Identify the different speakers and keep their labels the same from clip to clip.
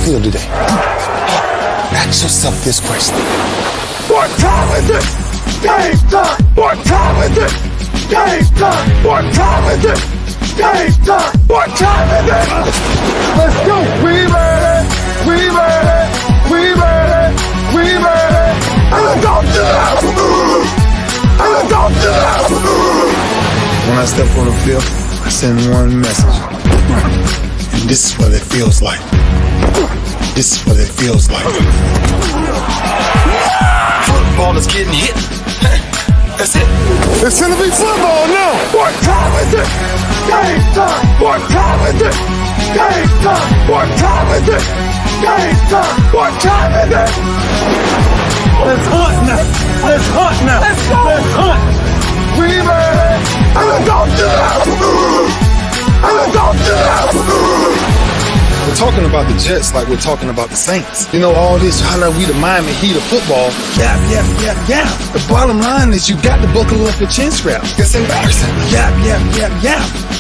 Speaker 1: feel today? Ask yourself this question.
Speaker 2: What time is it? Game time! What time is it? Game time! What time is it? Game time! What time is it? Let's go! We ready! We ready! We ready! We ready! And let's go to the house! And let's go to the house!
Speaker 1: When I step on the field, I send one message. And this is what it feels like. This is what it feels like. Football is getting hit. That's it.
Speaker 2: It's gonna be football now. What time is it? Game time. What time is it? Game time. What time is it? Game time. What time is it? Let's hunt now. Let's hunt now. Let's go. Let's hunt. We ready? And let's go to the house. And let's go to the house.
Speaker 1: We're talking about the Jets like we're talking about the Saints. You know, all this, how like we the Miami Heat of football. Yeah. The bottom line is you got to buckle up your chin strap. It's embarrassing. Yeah.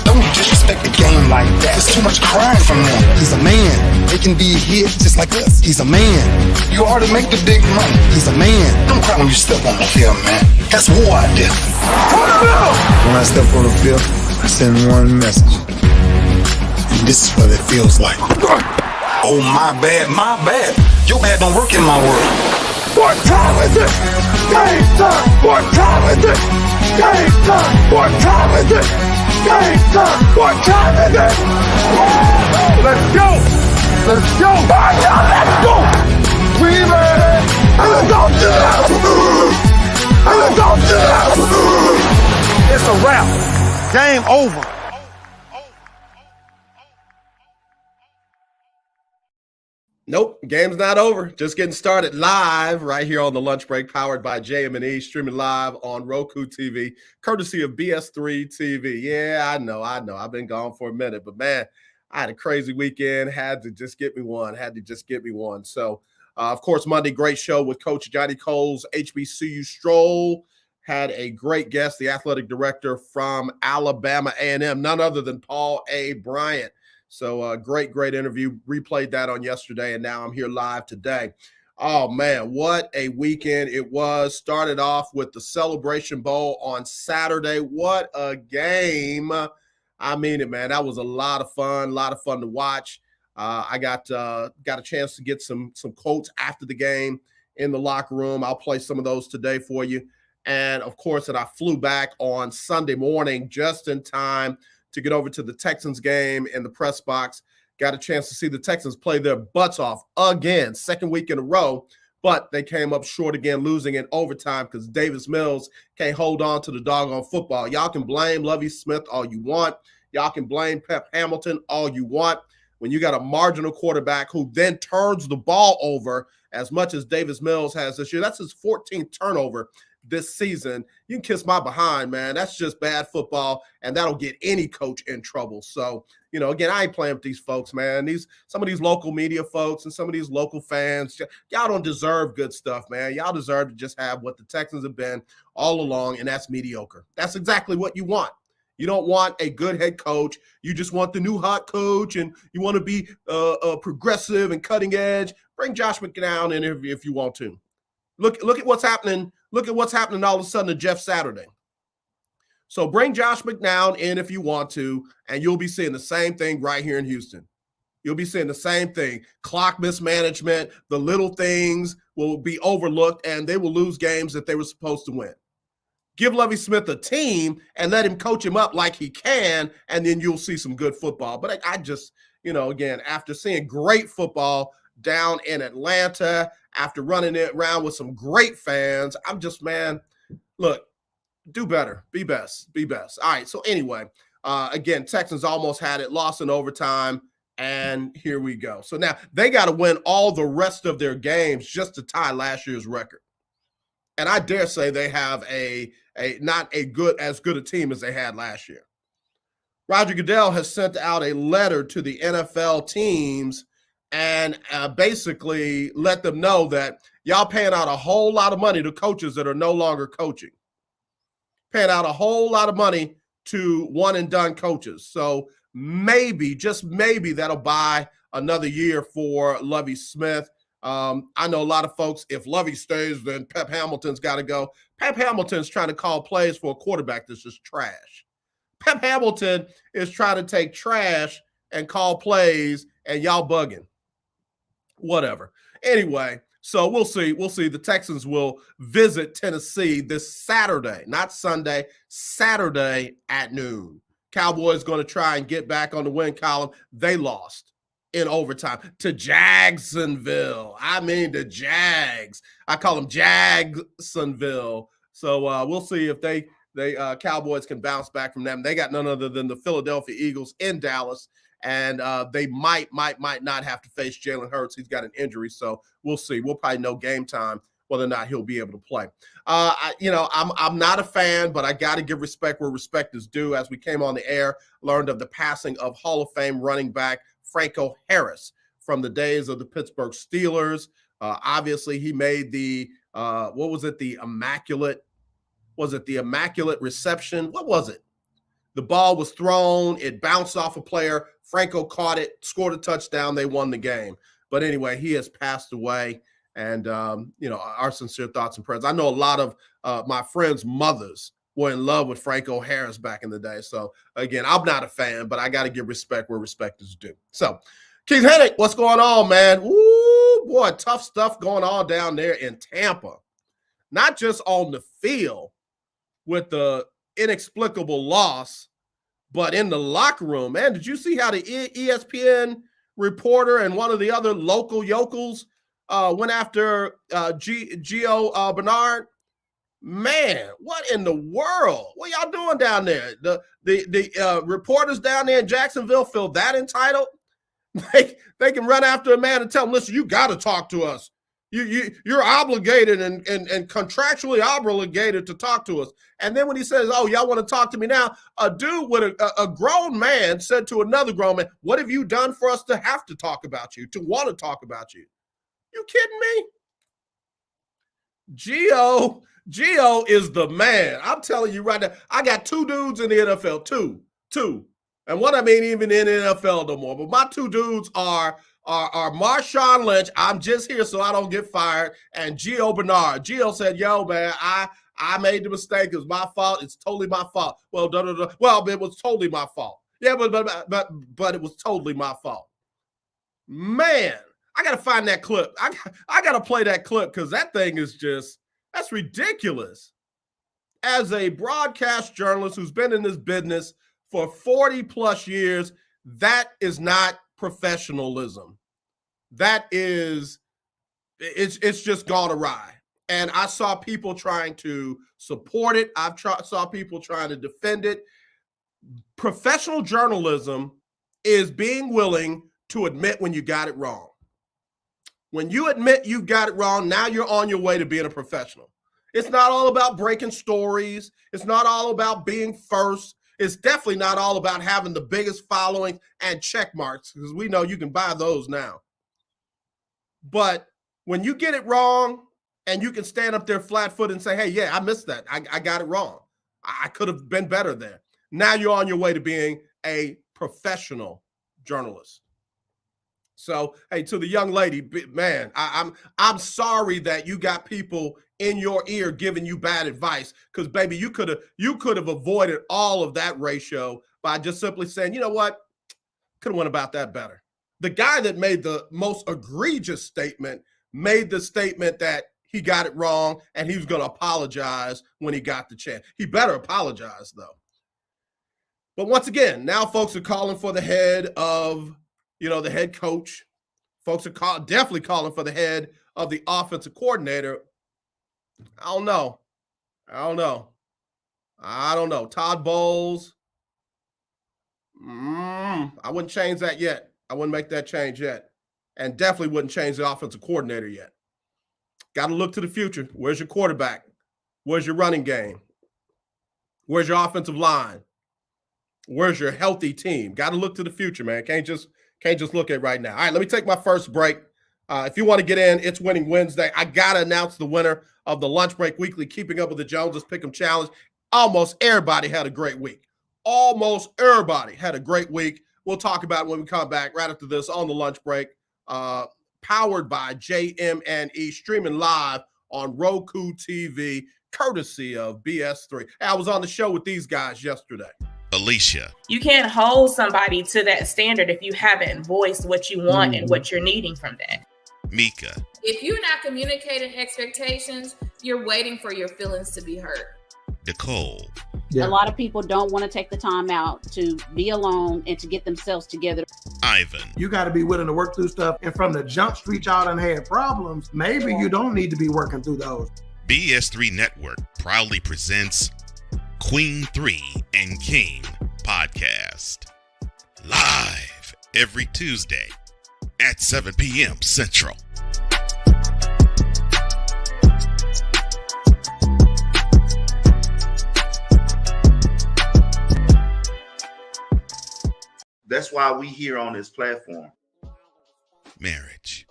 Speaker 1: Don't disrespect the game like that. There's too much crying from them. He's a man. They can be hit just like us. He's a man. You already make the big money. He's a man. Don't cry when you step on the field, man. That's war out there. When I step on the field, I send one message. This is what it feels like. Oh, my bad. Your bad don't work in my world.
Speaker 2: What time is it? Game time. What time is it? Game time. What time is it? Game time. What time is it? Let's go. Let's go. Let's go. We ready? And let's go to the house. And let's go to the house. It's a wrap. Game over.
Speaker 3: Nope, game's not over. Just getting started live right here on the lunch break, powered by JM&E, streaming live on ROKU TV, courtesy of BS3 TV. Yeah, I know. I've been gone for a minute, but man, I had a crazy weekend. Had to just get me one. So, of course, Monday, great show with Coach Johnny Coles, HBCU Stroll. Had a great guest, the athletic director from Alabama A&M, none other than Paul A. Bryant. So great interview. Replayed that on yesterday, and now I'm here live today. Oh, man, what a weekend it was. Started off with the Celebration Bowl on Saturday. What a game. I mean it, man. That was a lot of fun to watch. I got a chance to get some quotes after the game in the locker room. I'll play some of those today for you. And, of course, that I flew back on Sunday morning just in time to get over to the Texans game in the press box. Got a chance to see the Texans play their butts off again, second week in a row, but they came up short again, losing in overtime because Davis Mills can't hold on to the doggone football. Y'all can blame Lovie Smith all you want. Y'all can blame Pep Hamilton all you want. When you got a marginal quarterback who then turns the ball over as much as Davis Mills has this year, that's his 14th turnover this season. You can kiss my behind, man. That's just bad football, and that'll get any coach in trouble. So, again, I ain't playing with these folks, man. Some of these local media folks and some of these local fans, y'all don't deserve good stuff, man. Y'all deserve to just have what the Texans have been all along, and that's mediocre. That's exactly what you want. You don't want a good head coach. You just want the new hot coach, and you want to be progressive and cutting edge. Bring Josh McCown in if you want to. Look at what's happening. Look at what's happening all of a sudden to Jeff Saturday. So bring Josh McCown in if you want to, and you'll be seeing the same thing right here in Houston. You'll be seeing the same thing. Clock mismanagement, the little things will be overlooked, and they will lose games that they were supposed to win. Give Lovie Smith a team and let him coach him up like he can, and then you'll see some good football. But I just, again, after seeing great football down in Atlanta, after running it around with some great fans, I'm just, man, look, do better, be best. All right, so anyway, again, Texans almost had it, lost in overtime, and here we go. So now they got to win all the rest of their games just to tie last year's record. And I dare say they have not as good a team as they had last year. Roger Goodell has sent out a letter to the NFL teams and basically let them know that y'all paying out a whole lot of money to coaches that are no longer coaching. Paying out a whole lot of money to one-and-done coaches. So maybe, just maybe, that'll buy another year for Lovie Smith. I know a lot of folks, if Lovie stays, then Pep Hamilton's got to go. Pep Hamilton's trying to call plays for a quarterback that's just trash. Pep Hamilton is trying to take trash and call plays, and y'all bugging. Whatever. Anyway, so we'll see. We'll see. The Texans will visit Tennessee this Saturday, not Sunday, Saturday at noon. Cowboys going to try and get back on the win column. They lost in overtime to Jacksonville. I mean, the Jags. I call them Jagsonville. So we'll see if they Cowboys can bounce back from them. They got none other than the Philadelphia Eagles in Dallas, and they might not have to face Jalen Hurts. He's got an injury, so we'll see. We'll probably know game time whether or not he'll be able to play. I'm not a fan, but I got to give respect where respect is due. As we came on the air, learned of the passing of Hall of Fame running back Franco Harris from the days of the Pittsburgh Steelers. Obviously, he made the immaculate reception? What was it? The ball was thrown. It bounced off a player. Franco caught it, scored a touchdown. They won the game. But anyway, he has passed away. And, our sincere thoughts and prayers. I know a lot of my friends' mothers were in love with Franco Harris back in the day. So, again, I'm not a fan, but I got to give respect where respect is due. So, Keith Hennick, what's going on, man? Ooh, boy, tough stuff going on down there in Tampa. Not just on the field with the inexplicable loss, but in the locker room. Man, did you see how the ESPN reporter and one of the other local yokels went after Gio Bernard? Man, what in the world? What y'all doing down there? The reporters down there in Jacksonville feel that entitled? They can run after a man and tell him, listen, you got to talk to us. You're obligated and contractually obligated to talk to us. And then when he says, oh, y'all want to talk to me now, a dude with a grown man said to another grown man, what have you done for us to have to talk about you, to want to talk about you? You kidding me? Gio is the man. I'm telling you right now, I got two dudes in the NFL, two. And what I mean even in the NFL no more. But my two dudes are Marshawn Lynch. I'm just here so I don't get fired. And Gio Bernard. Gio said, yo, man, I made the mistake. It was my fault. It's totally my fault. Well, Well, it was totally my fault. Yeah, but it was totally my fault. Man, I got to find that clip. I got to play that clip because that thing is that's ridiculous. As a broadcast journalist who's been in this business for 40 plus years, that is not professionalism. It's just gone awry. And I saw people trying to support it. Saw people trying to defend it. Professional journalism is being willing to admit when you got it wrong. When you admit you got it wrong, now you're on your way to being a professional. It's not all about breaking stories. It's not all about being first. It's definitely not all about having the biggest following and check marks, because we know you can buy those now. But when you get it wrong and you can stand up there flat-footed and say, hey, yeah, I missed that. I got it wrong. I could have been better there. Now you're on your way to being a professional journalist. So, hey, to the young lady, man, I'm sorry that you got people in your ear giving you bad advice, because, baby, you could have avoided all of that ratio by just simply saying, you know what, could have went about that better. The guy that made the most egregious statement made the statement that he got it wrong and he was going to apologize when he got the chance. He better apologize, though. But once again, now folks are calling for the head of the head coach. Folks are definitely calling for the head of the offensive coordinator. I don't know. Todd Bowles. I wouldn't change that yet. I wouldn't make that change yet. And definitely wouldn't change the offensive coordinator yet. Got to look to the future. Where's your quarterback? Where's your running game? Where's your offensive line? Where's your healthy team? Got to look to the future, man. Can't just look at right now. All right, let me take my first break. If you want to get in, it's Winning Wednesday. I got to announce the winner of the Lunch Break Weekly Keeping Up with the Joneses Pick'em Challenge. Almost everybody had a great week. We'll talk about it when we come back right after this on the lunch break. Powered by JM&E, streaming live on Roku TV, courtesy of BS3. I was on the show with these guys yesterday.
Speaker 4: Alicia.
Speaker 5: You can't hold somebody to that standard if you haven't voiced what you want and what you're needing from that.
Speaker 4: Mika.
Speaker 6: If you're not communicating expectations, you're waiting for your feelings to be hurt.
Speaker 4: Nicole.
Speaker 7: Yeah. A lot of people don't want to take the time out to be alone and to get themselves together.
Speaker 4: Ivan.
Speaker 8: You got to be willing to work through stuff. And from the jump street, y'all done had problems. Maybe you don't need to be working through those.
Speaker 4: BS3 Network proudly presents Queen 3 and King podcast. Live every Tuesday at 7 p.m. Central.
Speaker 9: That's why we here on this platform.
Speaker 4: Marriage,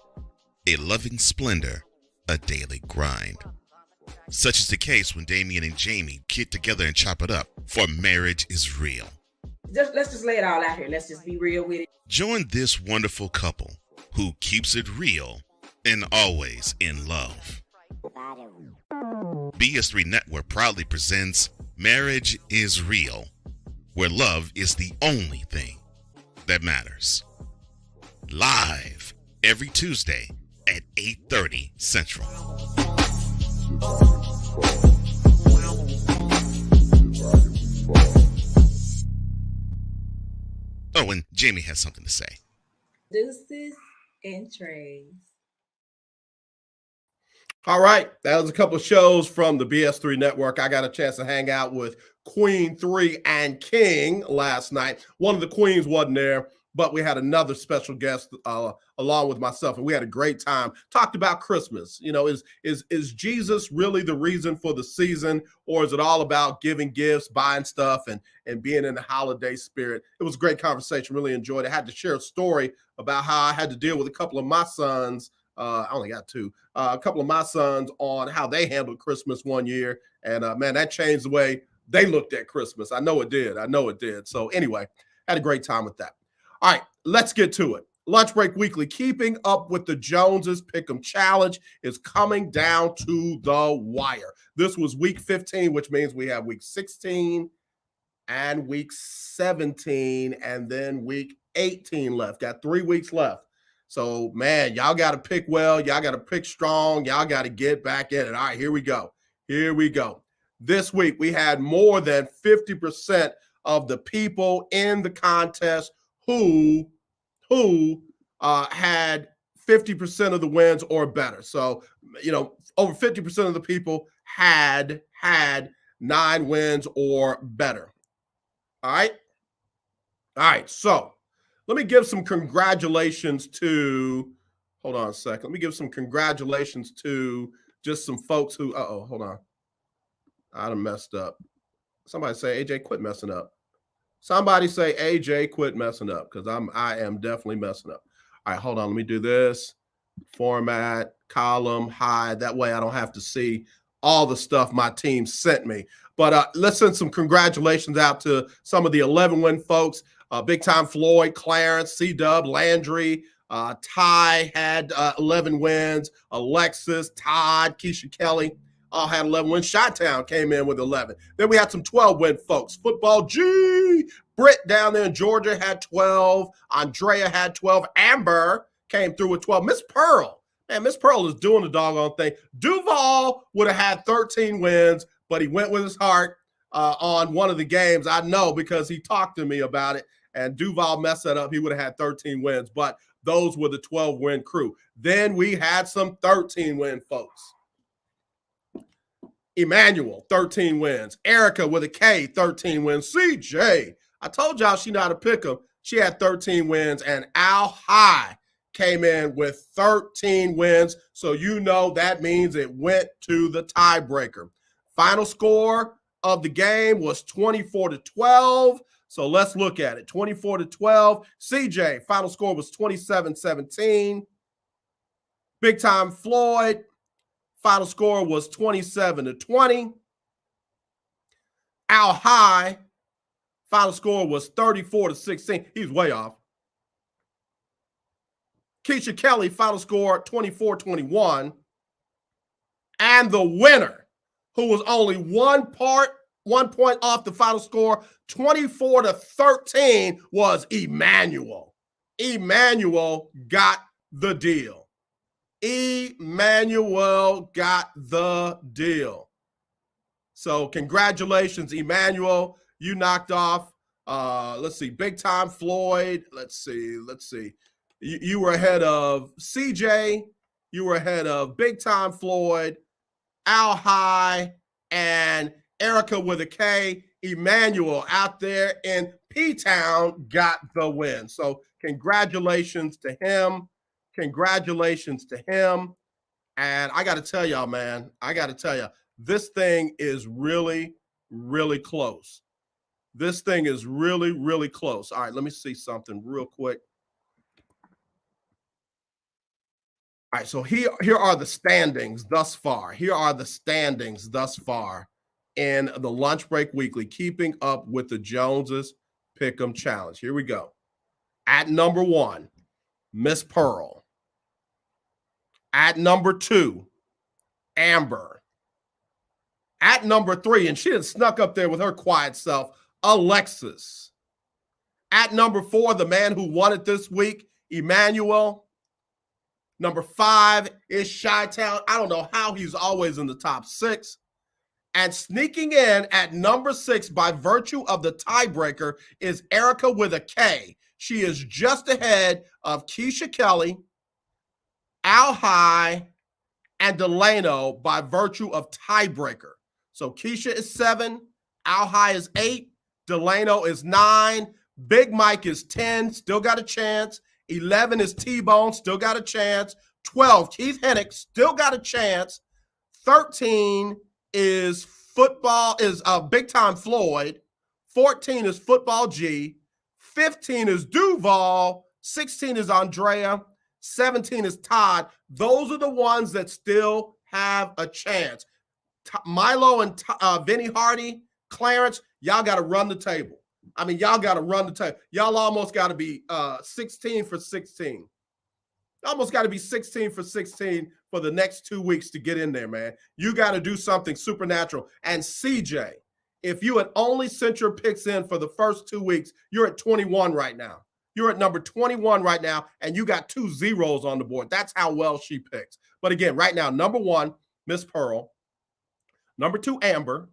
Speaker 4: a loving splendor, a daily grind. Such is the case when Damien and Jamie get together and chop it up, for marriage is real.
Speaker 10: Let's just lay it all out here. Let's just be real with it.
Speaker 4: Join this wonderful couple who keeps it real and always in love. BS3 Network proudly presents Marriage is Real, where love is the only thing that matters. Live every Tuesday at 8:30 Central. Oh, and Jamie has something to say.
Speaker 6: Deuces and trays.
Speaker 3: All right, that was a couple of shows from the BS3 Network. I got a chance to hang out with Queen 3 and King last night. One of the queens wasn't there, but we had another special guest along with myself, and we had a great time. Talked about Christmas. You know, is Jesus really the reason for the season, or is it all about giving gifts, buying stuff, and being in the holiday spirit? It was a great conversation. Really enjoyed it. I had to share a story about how I had to deal with a couple of my sons. I only got two. A couple of my sons on how they handled Christmas one year, and man, that changed the way they looked at Christmas. I know it did. So anyway, had a great time with that. All right, let's get to it. Lunch Break Weekly, keeping up with the Joneses Pick'em Challenge is coming down to the wire. This was week 15, which means we have week 16 and week 17, and then week 18 left. Got 3 weeks left. So, man, y'all got to pick well. Y'all got to pick strong. Y'all got to get back in it. All right, here we go. This week, we had more than 50% of the people in the contest who had 50% of the wins or better. So, you know, over 50% of the people had 9 wins or better. All right. So let me give some congratulations to, hold on a second. Let me give some congratulations to just some folks who, hold on. I done messed up. Somebody say, AJ, quit messing up. Somebody say, AJ, quit messing up, because I am definitely messing up. All right, hold on. Let me do this. Format, column, hide. That way I don't have to see all the stuff my team sent me. But let's send some congratulations out to some of the 11-win folks. Big Time Floyd, Clarence, C-Dub, Landry, Ty had 11 wins. Alexis, Todd, Keisha Kelly all had 11 wins. Chi-Town came in with 11. Then we had some 12-win folks. Football G. Britt down there in Georgia had 12. Andrea had 12. Amber came through with 12. Miss Pearl. Man, Miss Pearl is doing the doggone thing. Duval would have had 13 wins, but he went with his heart on one of the games. I know because he talked to me about it, and Duval messed that up. He would have had 13 wins, but those were the 12-win crew. Then we had some 13-win folks. Emmanuel, 13 wins. Erica with a K, 13 wins. CJ, I told y'all she know how to pick them. She had 13 wins. And Al High came in with 13 wins. So you know that means it went to the tiebreaker. Final score of the game was 24-12. So let's look at it. 24-12. CJ, final score was 27-17. Big Time Floyd, final score was 27-20. Al High, Final score was 34-16. He's way off. Keisha Kelly, final score 24-21. And the winner, who was only 1 point off the final score, 24-13, was Emmanuel. Emmanuel got the deal. Emmanuel got the deal. So congratulations, Emmanuel. You knocked off, let's see, Big Time Floyd. Let's see. You were ahead of CJ. You were ahead of Big Time Floyd, Al High, and Erica with a K. Emmanuel out there in P-Town got the win. So congratulations to him. Congratulations to him. And I got to tell y'all, man, this thing is really, really close. This thing is really, really close. All right, let me see something real quick. All right, so here are the standings thus far. Here are the standings thus far in the Lunch Break Weekly, keeping up with the Joneses Pick'em Challenge. Here we go. At number 1, Miss Pearl. At number 2, Amber. At number 3, and she had snuck up there with her quiet self, Alexis. At number 4, the man who won it this week, Emmanuel. Number 5 is Chi-Town. I don't know how he's always in the top 6. And sneaking in at number 6 by virtue of the tiebreaker is Erica with a K. She is just ahead of Keisha Kelly, Al High, and Delano by virtue of tiebreaker. So Keisha is 7, Al High is 8, Delano is 9, Big Mike is 10, still got a chance. 11 is T-Bone, still got a chance. 12, Keith Hennick, still got a chance. 13 is Big Time Floyd. 14 is Football G. 15 is Duval. 16 is Andrea. 17 is Todd. Those are the ones that still have a chance. Milo and Vinny Hardy, Clarence, y'all got to run the table. I mean, y'all got to run the table. Y'all almost got to be 16 for 16. Almost got to be 16 for 16 for the next 2 weeks to get in there, man. You got to do something supernatural. And CJ, if you had only sent your picks in for the first 2 weeks, you're at 21 right now. You're at number 21 right now, and you got 2 zeros on the board. That's how well she picks. But again, right now, number 1, Miss Pearl. Number 2, Amber.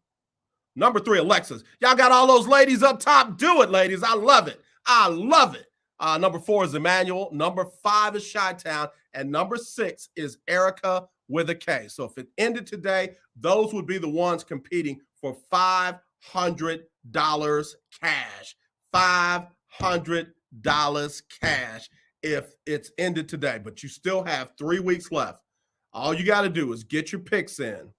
Speaker 3: Number 3, Alexis. Y'all got all those ladies up top. Do it, ladies. I love it. I love it. Number 4 is Emmanuel. Number 5 is Chi-Town. And number 6 is Erica with a K. So if it ended today, those would be the ones competing for $500 cash. $500 cash if it's ended today. But you still have 3 weeks left. All you got to do is get your picks in.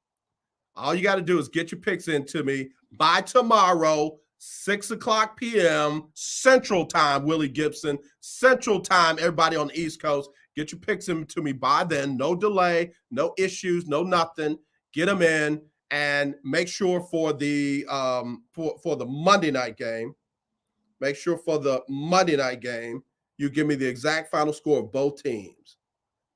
Speaker 3: All you got to do is get your picks into me by tomorrow, 6:00 p.m. Central Time, Willie Gibson. Central Time, everybody on the East Coast. Get your picks into me by then. No delay, no issues, no nothing. Get them in and make sure for the Monday night game. Make sure for the Monday night game, you give me the exact final score of both teams.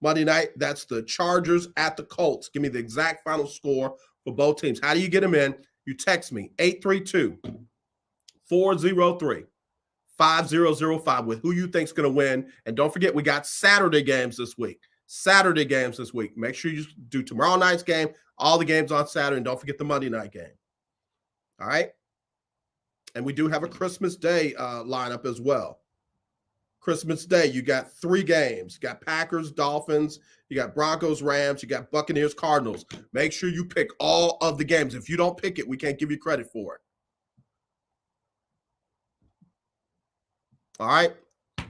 Speaker 3: Monday night, that's the Chargers at the Colts. Give me the exact final score for both teams. How do you get them in? You text me 832-403-5005 with who you think's going to win. And don't forget, we got Saturday games this week. Make sure you do tomorrow night's game, all the games on Saturday, and don't forget the Monday night game. All right? And we do have a Christmas Day lineup as well. Christmas Day, you got 3 games. You got Packers, Dolphins, you got Broncos, Rams, you got Buccaneers, Cardinals. Make sure you pick all of the games. If you don't pick it, we can't give you credit for it. All right? All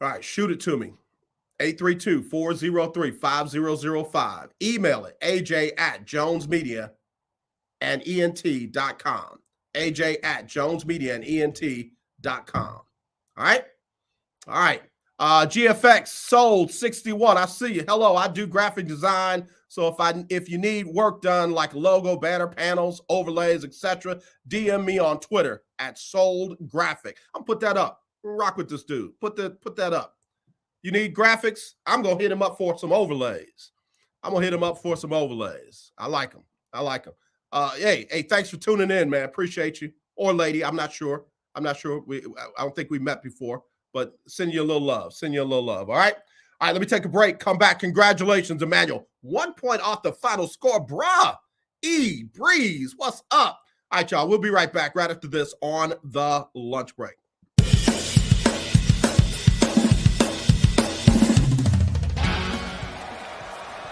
Speaker 3: right, shoot it to me. 832-403-5005. Email it, aj@jonesmediaandent.com. aj@jonesmediaandent.com. All right? All right. GFX sold 61. I see you. Hello, I do graphic design. So if you need work done like logo, banner, panels, overlays, etc., DM me on Twitter at Sold Graphic. I'm put that up. Rock with this dude. Put that up. You need graphics? I'm gonna hit him up for some overlays. I like them. Hey, thanks for tuning in, man. Appreciate you. Or lady, I'm not sure. I don't think we met before, but send you a little love. All right. All right, let me take a break. Come back. Congratulations, Emmanuel. 1 point off the final score. Bruh. Breeze, what's up? All right, y'all. We'll be right back right after this on the lunch break.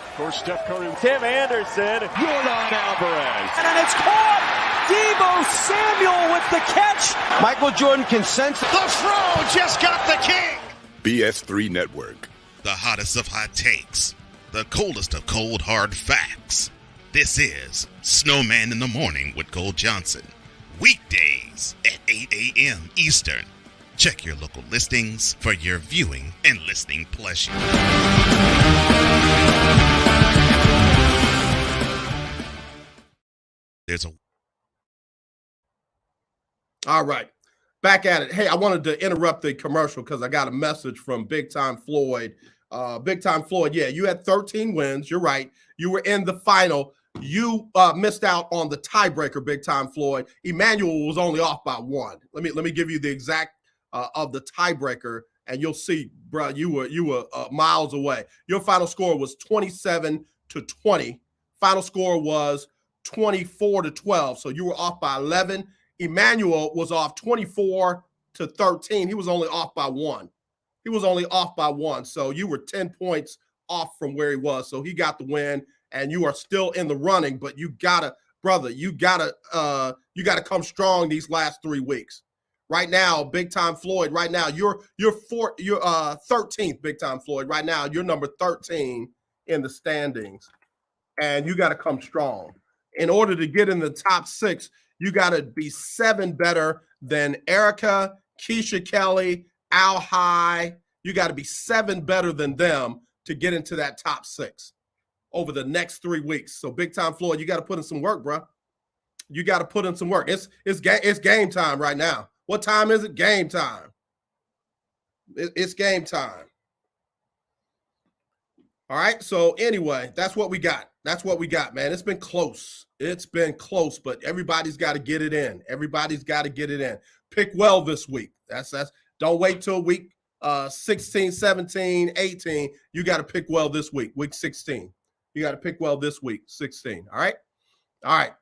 Speaker 2: Of course, Steph Curry, Tim Anderson, Jordan Alvarez. And it's caught! Debo Samuel with the catch.
Speaker 11: Michael Jordan consents.
Speaker 4: The Fro just got the king.
Speaker 12: BS3 Network.
Speaker 4: The hottest of hot takes. The coldest of cold hard facts. This is Snowman in the Morning with Cole Johnson. Weekdays at 8 a.m. Eastern. Check your local listings for your viewing and listening pleasure.
Speaker 3: All right, back at it. Hey, I wanted to interrupt the commercial because I got a message from Big Time Floyd. Big Time Floyd, yeah, you had 13 wins. You're right. You were in the final. You missed out on the tiebreaker, Big Time Floyd. Emmanuel was only off by 1. Let me give you the exact of the tiebreaker, and you'll see, bro, you were miles away. Your final score was 27-20. Final score was 24-12. So you were off by 11. Emmanuel was off 24-13. He was only off by 1. So you were 10 points off from where he was. So he got the win, and you are still in the running, but you gotta come strong these last 3 weeks. Right now, Big Time Floyd, right now, you're 13th, Big Time Floyd. Right now, you're number 13 in the standings, and you got to come strong. In order to get in the top 6, you got to be 7 better than Erica, Keisha Kelly, Al High. You got to be 7 better than them to get into that top 6 over the next 3 weeks. So Big Time Floyd, you got to put in some work, bro. You got to put in some work. It's game time right now. What time is it? Game time. It's game time. All right. So anyway, that's what we got. Man. It's been close. But everybody's got to get it in. Pick well this week. That's don't wait till week 16, 17, 18. You got to pick well this week, week 16. You got to pick well this week, 16. All right.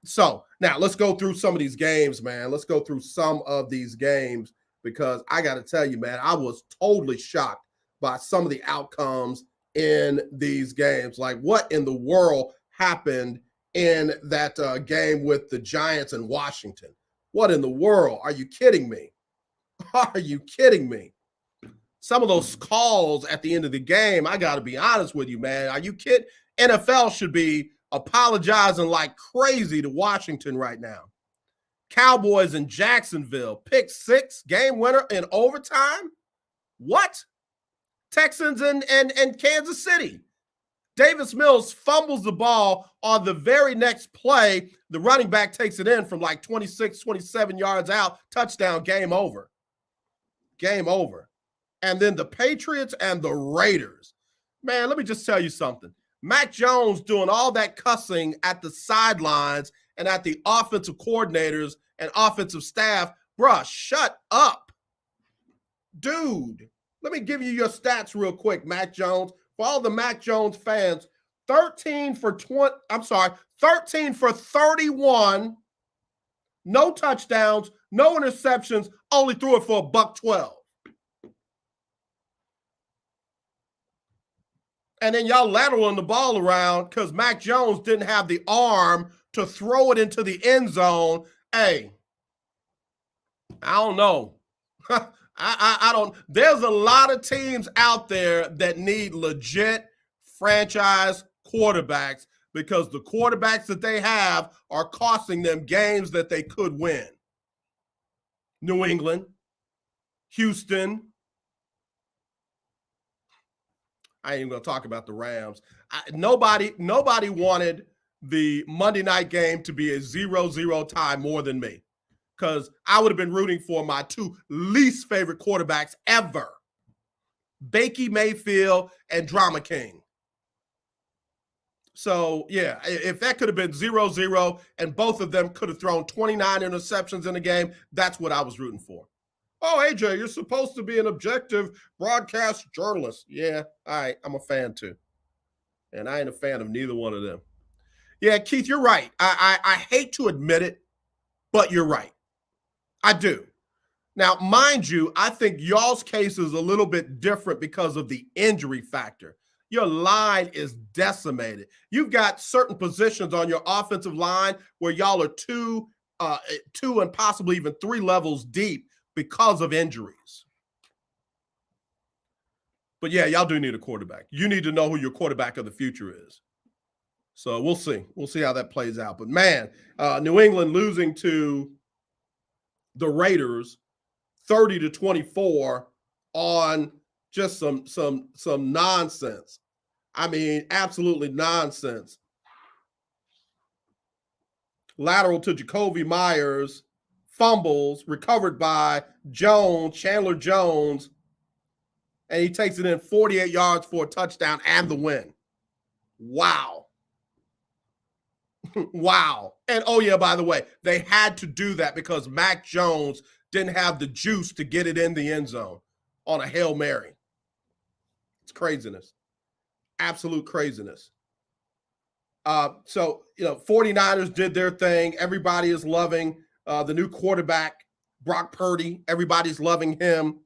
Speaker 3: So now let's go through some of these games, man. Because I got to tell you, man, I was totally shocked by some of the outcomes in these games. Like, what in the world happened in that game with the Giants and Washington? What in the world? Are you kidding me? Some of those calls at the end of the game, I got to be honest with you, man. Are you kidding? NFL should be apologizing like crazy to Washington right now. Cowboys in Jacksonville, pick 6, game winner in overtime. What? Texans and Kansas City. Davis Mills fumbles the ball on the very next play. The running back takes it in from like 26, 27 yards out. Touchdown, game over. And then the Patriots and the Raiders. Man, let me just tell you something. Mac Jones doing all that cussing at the sidelines and at the offensive coordinators and offensive staff. Bruh, shut up. Dude, let me give you your stats real quick, Mac Jones. For all the Mac Jones fans, 13 for 31, no touchdowns, no interceptions, only threw it for $112. And then y'all lateraling the ball around because Mac Jones didn't have the arm to throw it into the end zone. Hey, I don't know. I don't. There's a lot of teams out there that need legit franchise quarterbacks because the quarterbacks that they have are costing them games that they could win. New England, Houston, I ain't even going to talk about the Rams. Nobody wanted the Monday night game to be a 0-0 tie more than me, because I would have been rooting for my two least favorite quarterbacks ever, Bakey Mayfield and Drama King. So, yeah, if that could have been 0-0 and both of them could have thrown 29 interceptions in the game, that's what I was rooting for. Oh, AJ, you're supposed to be an objective broadcast journalist. Yeah, all right, I'm a fan too. And I ain't a fan of neither one of them. Yeah, Keith, you're right. I hate to admit it, but you're right. I do. Now, mind you, I think y'all's case is a little bit different because of the injury factor. Your line is decimated. You've got certain positions on your offensive line where y'all are two and possibly even 3 levels deep because of injuries. But yeah, y'all do need a quarterback. You need to know who your quarterback of the future is. So we'll see. We'll see how that plays out. But man, New England losing to the Raiders 30-24 on just some nonsense. I mean, absolutely nonsense. Lateral to Jacoby Myers, fumbles, recovered by Chandler Jones, and he takes it in 48 yards for a touchdown and the win. Wow. Wow. And oh yeah, by the way, they had to do that because Mac Jones didn't have the juice to get it in the end zone on a Hail Mary. It's craziness. Absolute craziness. So, 49ers did their thing. Everybody is loving the new quarterback, Brock Purdy. Everybody's loving him.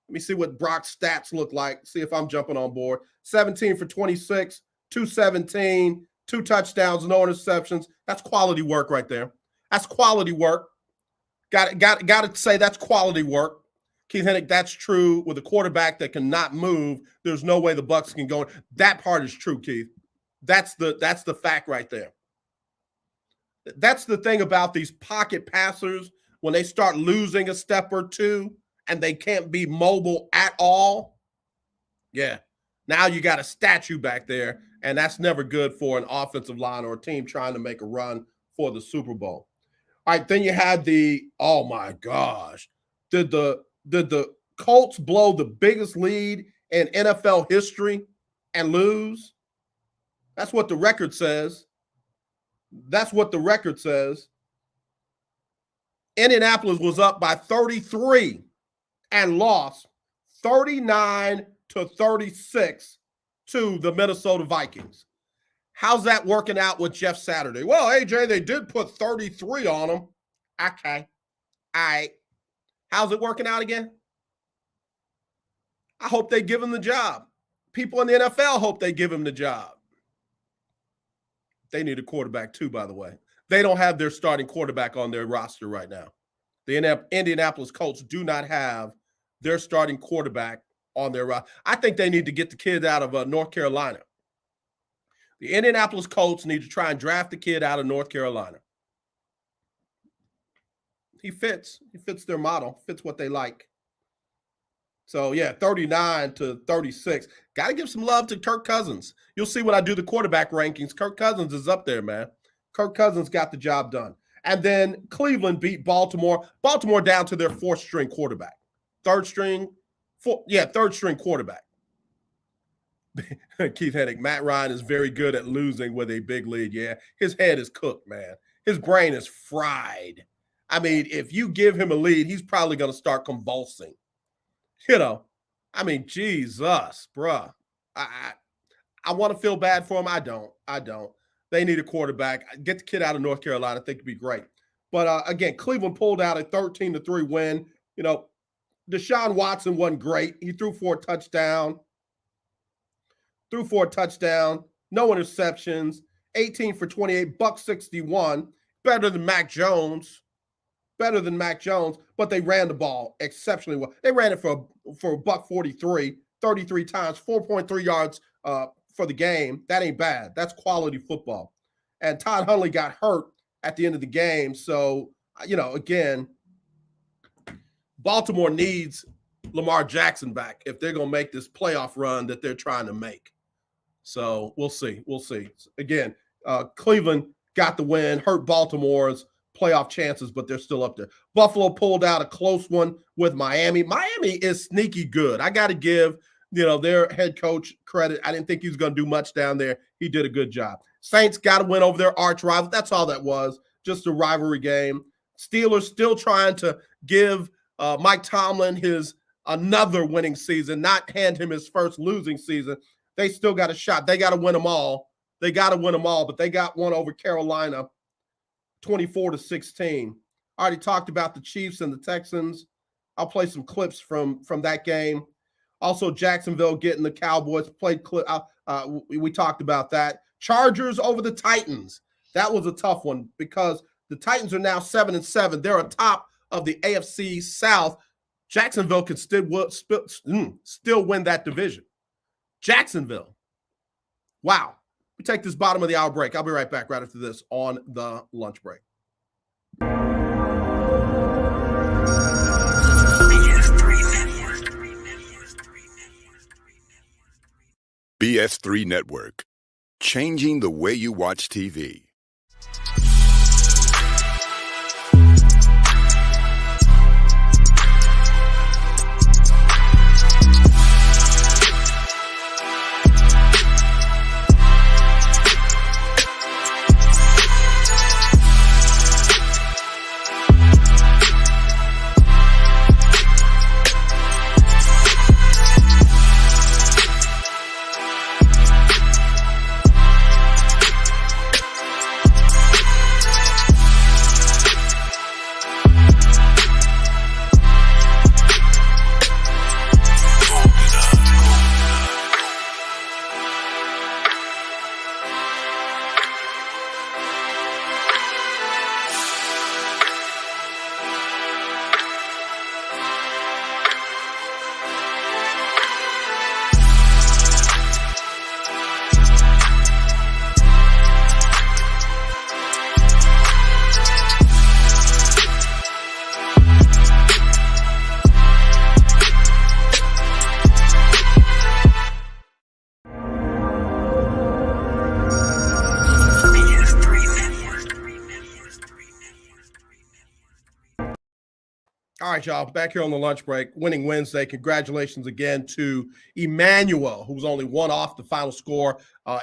Speaker 3: Let me see what Brock's stats look like. See if I'm jumping on board. 17 for 26, 217, 2 touchdowns, no interceptions. That's quality work right there. That's quality work. Got to say that's quality work. Keith Hennick, that's true. With a quarterback that cannot move, there's no way the Bucs can go. That part is true, Keith. That's the fact right there. That's the thing about these pocket passers. When they start losing a step or two and they can't be mobile at all, yeah, now you got a statue back there, and that's never good for an offensive line or a team trying to make a run for the Super Bowl. All right, then you had oh my gosh, did the Colts blow the biggest lead in NFL history and lose? That's what the record says. That's what the record says. Indianapolis was up by 33 and lost 39-36 to the Minnesota Vikings. How's that working out with Jeff Saturday? Well, AJ, they did put 33 on them. Okay. All right. How's it working out again? I hope they give him the job. People in the NFL hope they give him the job. They need a quarterback too, by the way. They don't have their starting quarterback on their roster right now. The Indianapolis Colts do not have their starting quarterback on their roster. I think they need to get the kid out of North Carolina. The Indianapolis Colts need to try and draft the kid out of North Carolina. He fits. He fits their model, fits what they like. So, yeah, 39-36. Got to give some love to Kirk Cousins. You'll see when I do the quarterback rankings. Kirk Cousins is up there, man. Kirk Cousins got the job done. And then Cleveland beat Baltimore. Baltimore down to their 4th-string quarterback. 3rd-string quarterback. Keith Hennick, Matt Ryan is very good at losing with a big lead. Yeah, his head is cooked, man. His brain is fried. I mean, if you give him a lead, he's probably going to start convulsing. Jesus, bruh. I want to feel bad for him. I don't. They need a quarterback. Get the kid out of North Carolina. I think it'd be great. But, again, Cleveland pulled out a 13-3 win. Deshaun Watson wasn't great. He threw for a touchdown. No interceptions. 18 for 28, $161. Better than Mac Jones. But they ran the ball exceptionally well. They ran it for $143, 33 times, 4.3 yards for the game. That ain't bad. That's quality football. And Todd Hundley got hurt at the end of the game. So, again, Baltimore needs Lamar Jackson back if they're going to make this playoff run that they're trying to make. So we'll see. We'll see. Again, Cleveland got the win, hurt Baltimore's playoff chances, but they're still up there. Buffalo pulled out a close one with Miami. Miami is sneaky good. I got to give, their head coach credit. I didn't think he was going to do much down there. He did a good job. Saints got to win over their arch rival. That's all that was, just a rivalry game. Steelers still trying to give Mike Tomlin his another winning season, not hand him his first losing season. They still got a shot. They got to win them all. They got to win them all, but they got one over Carolina, 24-16. I already talked about the Chiefs and the Texans. I'll play some clips from that game. Also, Jacksonville getting the Cowboys played clip. We talked about that. Chargers over the Titans. That was a tough one because the Titans are now 7-7. They're on top of the AFC South. Jacksonville could still win that division. Jacksonville. Wow. We take this bottom of the hour break. I'll be right back right after this on the lunch break.
Speaker 12: BS3 Network. Changing the way you watch TV.
Speaker 3: All right, y'all, back here on the lunch break, winning Wednesday. Congratulations again to Emmanuel, who was only one off the final score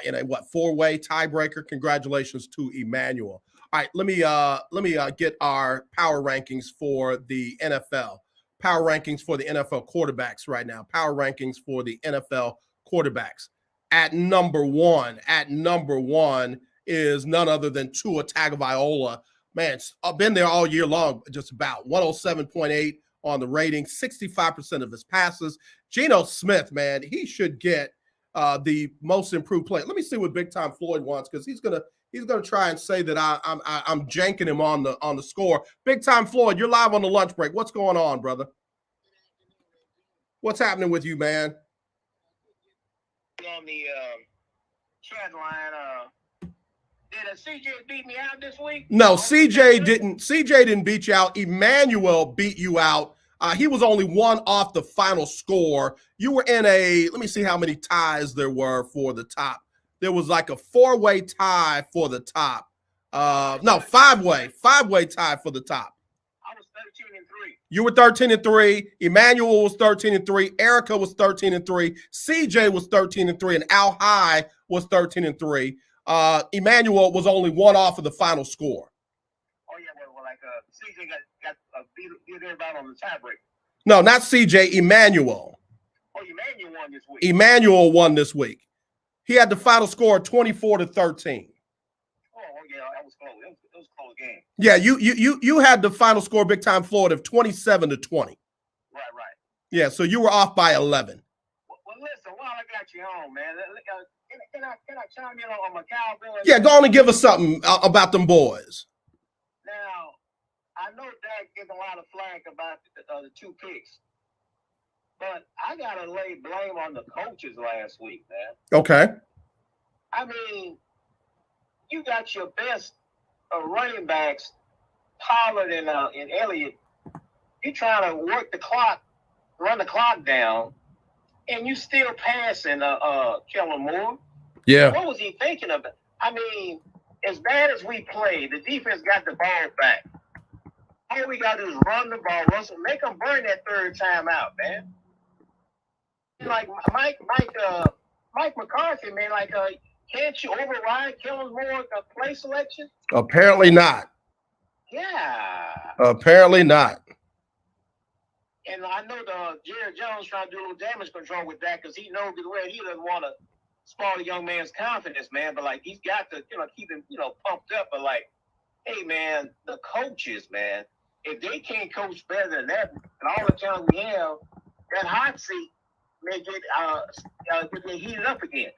Speaker 3: in a four-way tiebreaker. Congratulations to Emmanuel. All right, let me get our power rankings for the NFL. Power rankings for the NFL quarterbacks right now. Power rankings for the NFL quarterbacks. At number one is none other than Tua Tagovailoa. Man, it's been there all year long, just about 107.8 on the rating, 65% of his passes. Geno Smith, man, he should get the most improved player. Let me see what Big Time Floyd wants, because he's gonna try and say that I'm janking him on the score. Big Time Floyd, you're live on the lunch break. What's going on, brother? What's happening with you, man?
Speaker 11: On the chat line, did CJ beat me out this week?
Speaker 3: No, CJ didn't beat you out. Emmanuel beat you out. He was only one off the final score. You were in let me see how many ties there were for the top. There was like a four-way tie for the top. No, five-way tie for the top.
Speaker 11: I was 13-3.
Speaker 3: You were 13-3. Emmanuel was 13-3. Erica was 13-3. CJ was 13-3, and Al High was 13-3. Emmanuel was only one off of the final score.
Speaker 11: Oh yeah, well CJ got beat everybody on the tiebreak.
Speaker 3: No, not CJ. Emmanuel.
Speaker 11: Oh, Emmanuel won this week.
Speaker 3: Emmanuel won this week. He had the final score of 24-13.
Speaker 11: Oh yeah, that was close. It was a close game.
Speaker 3: Yeah, you had the final score, Big Time Floyd, of 27-20.
Speaker 11: Right.
Speaker 3: Yeah, so you were off by 11.
Speaker 11: Well, listen, while I got you on, man, can I chime in on my Cowboys?
Speaker 3: Yeah, go on and give us something about them boys.
Speaker 11: Now, I know Dak gets a lot of flack about the two picks, but I gotta lay blame on the coaches last week, man.
Speaker 3: Okay.
Speaker 11: I mean, you got your best running backs, Pollard and Elliott. You're trying to work the clock run the clock down, and you still passing Kellen Moore.
Speaker 3: Yeah.
Speaker 11: What was he thinking of? I mean, as bad as we play, the defense got the ball back. All we got to do is run the ball, make them burn that third time out, man. Like Mike McCarthy, man, like, can't you override Kellen Moore's play selection?
Speaker 3: Apparently not.
Speaker 11: Yeah.
Speaker 3: Apparently not.
Speaker 11: And I know Jerry Jones trying to do a little damage control with that because he knows as well he doesn't want to spoil the young man's confidence, man. But like he's got to, keep him, pumped up. But like, hey, man, the coaches, man, if they can't coach better than that, and all the talent we have, that hot seat may get heated up again.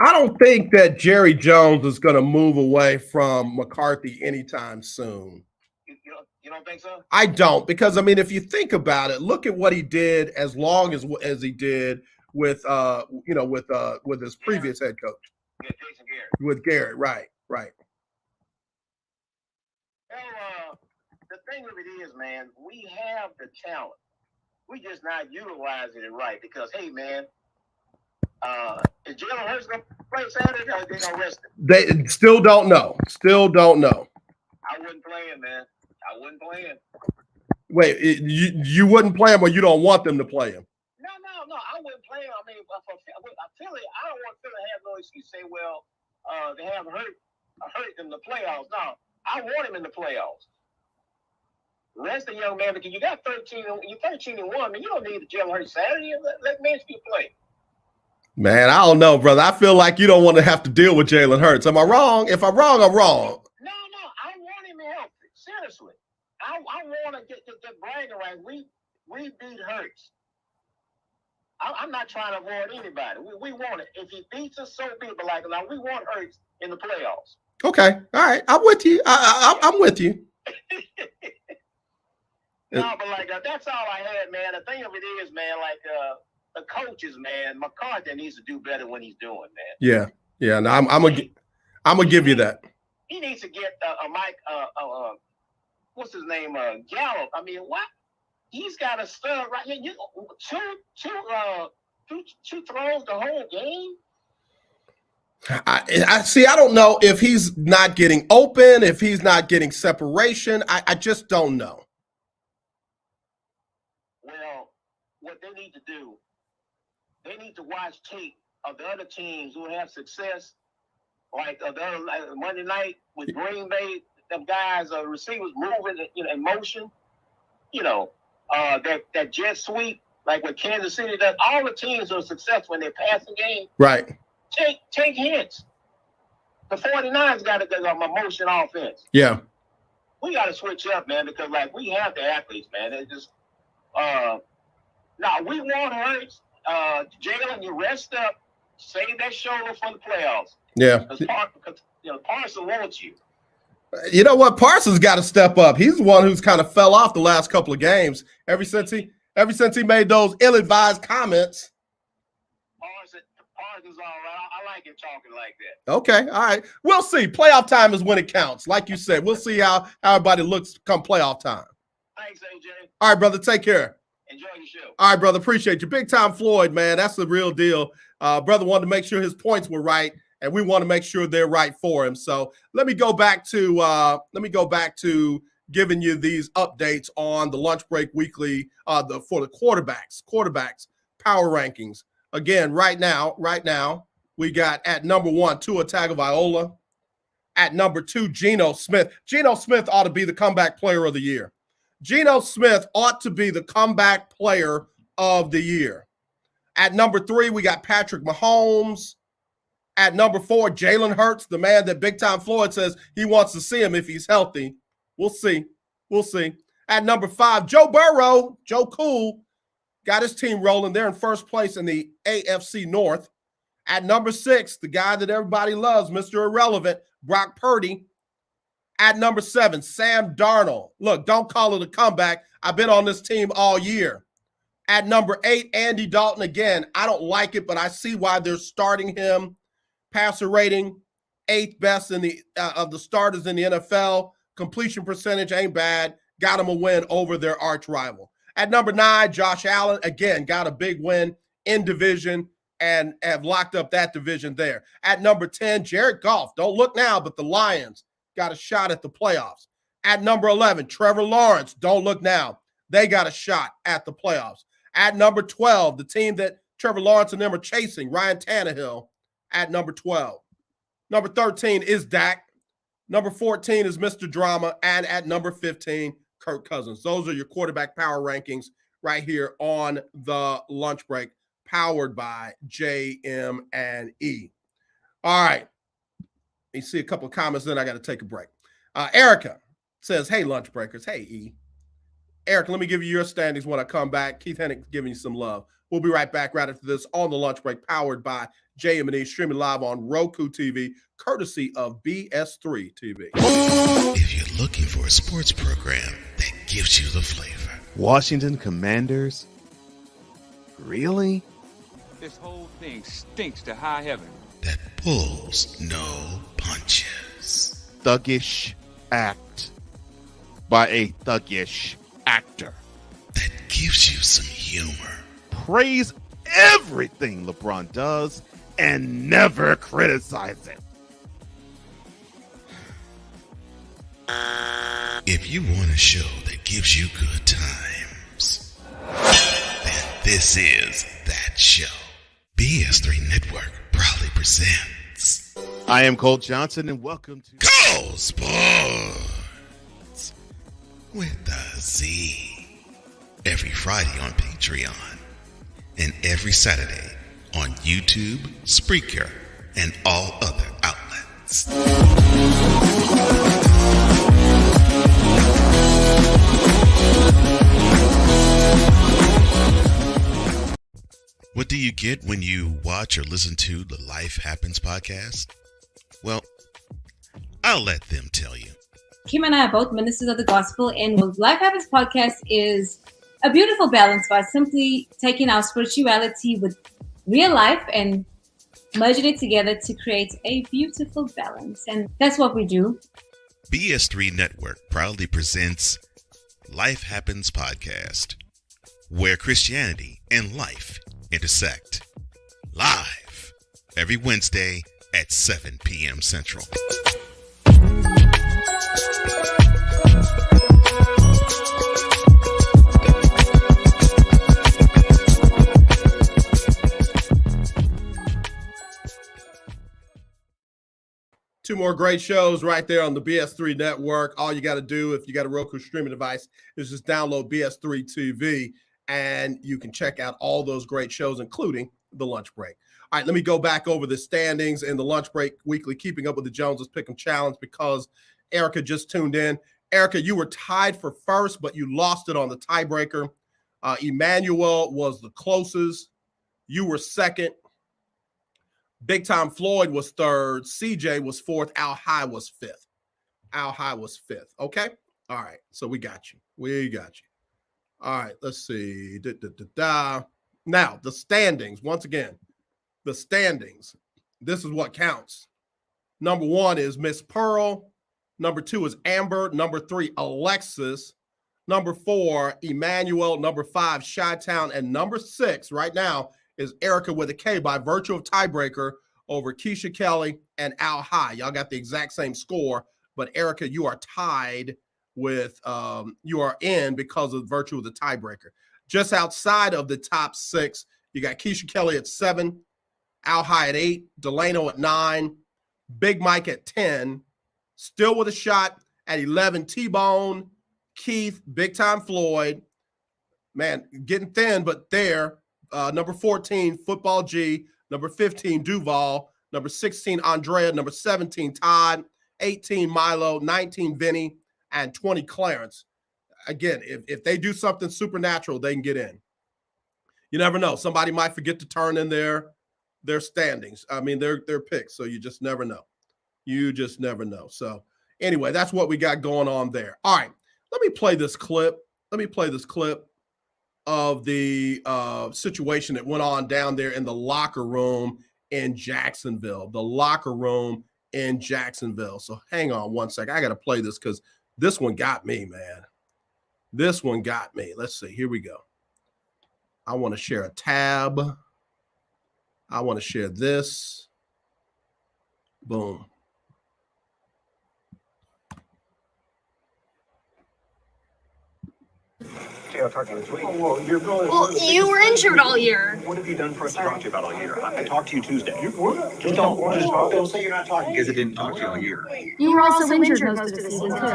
Speaker 3: I don't think that Jerry Jones is going to move away from McCarthy anytime soon.
Speaker 11: You don't think so?
Speaker 3: I don't, because I mean, if you think about it, look at what he did as long as he did with with his previous head coach.
Speaker 11: Yeah, Jason Garrett.
Speaker 3: With Garrett, right.
Speaker 11: Well, the thing of it is, man, we have the talent. We just not utilizing it right because, hey, man, is Jalen Hurts going to play Saturday or they going to rest him?
Speaker 3: They still don't know.
Speaker 11: I wouldn't play him, man. I wouldn't play him.
Speaker 3: Wait, you wouldn't play him or you don't want them to play him?
Speaker 11: No, I wouldn't play him. I mean, for Philly, I don't want Philly to have no excuse. Say, well, they have hurt in the playoffs. No, I want him in the playoffs. Rest the young man because you got 13 and 1. Man, you don't need the Jalen Hurts Saturday. Let Mansfield play.
Speaker 3: Man, I don't know, brother. I feel like you don't want to have to deal with Jalen Hurts. Am I wrong? If I'm wrong, I'm wrong.
Speaker 11: No, I want him healthy. Seriously, I want to get bragging right. We beat Hurts. I'm not trying to avoid anybody. We want it. If he beats us, so be it. But like, we want Hurts in the playoffs.
Speaker 3: Okay, all right. I'm with you. I'm with you.
Speaker 11: No, but like that's all I had, man. The thing of it is, man, like the coaches, man, McCarthy needs to do better when he's doing, man.
Speaker 3: Yeah. No, I'm gonna give you that.
Speaker 11: He needs to get Mike. What's his name? Gallup. I mean, what? He's got a stud right here. You two throws the whole game.
Speaker 3: I see. I don't know if he's not getting open, if he's not getting separation. I just don't know.
Speaker 11: Well, what they need to do, they need to watch tape of the other teams who have success, like Monday night with Green Bay. Them guys, receivers moving, in motion. That jet sweep, like what Kansas City does. All the teams are successful when they pass the game.
Speaker 3: Right.
Speaker 11: Take hints. The 49ers got to go on motion offense.
Speaker 3: Yeah.
Speaker 11: We got to switch up, man, because like we have the athletes, man. They just now we want Hurts. Jalen, you rest up, save that shoulder for the playoffs.
Speaker 3: Yeah.
Speaker 11: Because Parsons wants you.
Speaker 3: You know what? Parsons got to step up. He's the one who's kind of fell off the last couple of games. Ever since he made those ill-advised comments.
Speaker 11: Parsons all right. I like him talking like that.
Speaker 3: Okay, all right. We'll see. Playoff time is when it counts. Like you said, we'll see how everybody looks come playoff time.
Speaker 11: Thanks, AJ.
Speaker 3: All right, brother. Take care.
Speaker 11: Enjoy your show.
Speaker 3: All right, brother. Appreciate you. Big time Floyd, man. That's the real deal. Brother wanted to make sure his points were right, and we want to make sure they're right for him. So let me go back to giving you these updates on the Lunch Break Weekly for the quarterbacks power rankings. Again, right now, we got at number 1, Tua Tagovailoa. At number 2, Geno Smith. Geno Smith ought to be the comeback player of the year. Geno Smith ought to be the comeback player of the year. At number 3, we got Patrick Mahomes. At number 4, Jalen Hurts, the man that Big Time Floyd says he wants to see him if he's healthy. We'll see. At number 5, Joe Burrow, Joe Cool, got his team rolling. They're in first place in the AFC North. At number 6, the guy that everybody loves, Mr. Irrelevant, Brock Purdy. At number 7, Sam Darnold. Look, don't call it a comeback. I've been on this team all year. At number 8, Andy Dalton. Again, I don't like it, but I see why they're starting him. Passer rating, 8th best in the of the starters in the NFL. Completion percentage ain't bad. Got him a win over their arch rival. At number 9, Josh Allen, again, got a big win in division and have locked up that division there. At number 10, Jared Goff. Don't look now, but the Lions got a shot at the playoffs. At number 11, Trevor Lawrence. Don't look now. They got a shot at the playoffs. At number 12, the team that Trevor Lawrence and them are chasing, Ryan Tannehill, at number 12. Number 13 is Dak. Number 14 is Mr. Drama. And at number 15, Kirk Cousins. Those are your quarterback power rankings right here on the lunch break, powered by JM&E. All right. You see a couple of comments, then I got to take a break. Erica says, hey, lunch breakers. Hey, E. Erica, let me give you your standings when I come back. Keith Hennick giving you some love. We'll be right back right after this on the lunch break, powered by JM&E, streaming live on Roku TV, courtesy of BS3 TV.
Speaker 4: If you're looking for a sports program that gives you the flavor.
Speaker 13: Washington Commanders? Really?
Speaker 14: This whole thing stinks to high heaven.
Speaker 4: That pulls no punches.
Speaker 13: Thuggish act by a thuggish actor.
Speaker 4: That gives you some humor.
Speaker 13: Praise everything LeBron does and never criticize it.
Speaker 4: If you want a show that gives you good times, then this is that show. BS3 Network proudly presents.
Speaker 13: I am Cole Johnson, and welcome to
Speaker 4: Cole Sports with a Z. Every Friday on Patreon and every Saturday on YouTube, Spreaker, and all other outlets. What do you get when you watch or listen to the Life Happens podcast? Well, I'll let them tell you.
Speaker 15: Kim and I are both ministers of the gospel, and what Life Happens podcast is a beautiful balance by simply taking our spirituality with real life and merging it together to create a beautiful balance. And that's what we do.
Speaker 4: BS3 Network proudly presents Life Happens podcast, where Christianity and life intersect. Live every Wednesday at 7 p.m. Central.
Speaker 3: Two more great shows right there on the BS3 network. All you got to do, if you got a Roku streaming device, is just download BS3 TV, and you can check out all those great shows, including the lunch break. All right, let me go back over the standings in the lunch break weekly, keeping up with the Joneses Pick'em Challenge, because Erica just tuned in. Erica, you were tied for first, but you lost it on the tiebreaker. Emmanuel was the closest. You were second. Big Time Floyd was third. CJ was fourth. Al High was fifth. Okay? All right. So we got you. All right. Let's see. Now, the standings. Once again, the standings. This is what counts. Number 1 is Miss Pearl. Number 2 is Amber. Number 3, Alexis. Number 4, Emmanuel. Number 5, Chi-Town. And number 6 right now is Erica with a K by virtue of tiebreaker over Keisha Kelly and Al High. Y'all got the exact same score, but Erica, you are tied with, you are in because of virtue of the tiebreaker. Just outside of the top 6, you got Keisha Kelly at 7, Al High at 8, Delano at 9, Big Mike at 10, still with a shot at 11, T-Bone, Keith, Big Time Floyd, man, getting thin, but there. Number 14, Football G. Number 15, Duval. Number 16, Andrea. Number 17, Todd. 18, Milo. 19, Vinny. And 20, Clarence. Again, if they do something supernatural, they can get in. You never know. Somebody might forget to turn in their standings. I mean, their picks. So you just never know. So anyway, that's what we got going on there. All right. Let me play this clip. Of the situation that went on down there in the locker room in Jacksonville. So hang on one second. I got to play this because this one got me, man. This one got me. Let's see. Here we go. I want to share a tab. I want to share this. Boom.
Speaker 16: Well, you were injured all year. What have you done for us to talk to you about all year? I talked to you Tuesday. Just don't say you're not talking because I didn't talk to you all year.
Speaker 17: You were also injured most of the season, too.
Speaker 16: Can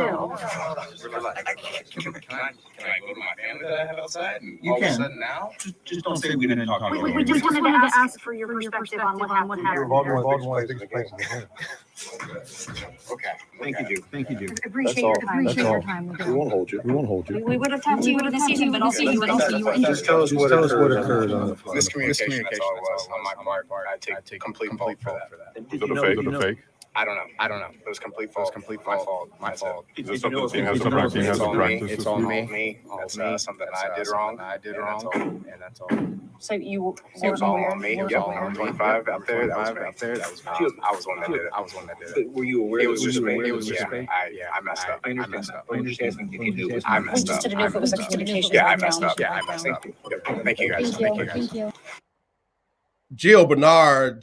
Speaker 16: I go to my family that I have outside? And all of a sudden now? Just don't say we didn't talk to you all year.
Speaker 17: We just wanted to ask for your perspective on what happened.
Speaker 16: Okay. Thank you.
Speaker 17: Appreciate your time.
Speaker 2: We won't hold you.
Speaker 17: We would have talked to you in the season, but also you were injured.
Speaker 2: Just tell us what occurred on the
Speaker 16: Miscommunication, that's all it was on my part. I take complete fault for that.
Speaker 2: Is it a fake?
Speaker 16: I don't know. It was complete fault. My fault.
Speaker 2: Is this something the team has to practice?
Speaker 16: It's on me. That's something I did wrong. And that's all.
Speaker 17: So you
Speaker 16: It was all on me. Yep, number 25 out there. That was me. I was the one that did it.
Speaker 2: Were you aware
Speaker 16: It was just
Speaker 2: fake?
Speaker 16: fake. I messed up.
Speaker 2: I understand. I'm just asking if you knew it was
Speaker 16: I messed up.
Speaker 17: just didn't know if it was a communication.
Speaker 16: Yeah, I messed up. Thank you guys.
Speaker 17: Thank you.
Speaker 3: Gio Bernard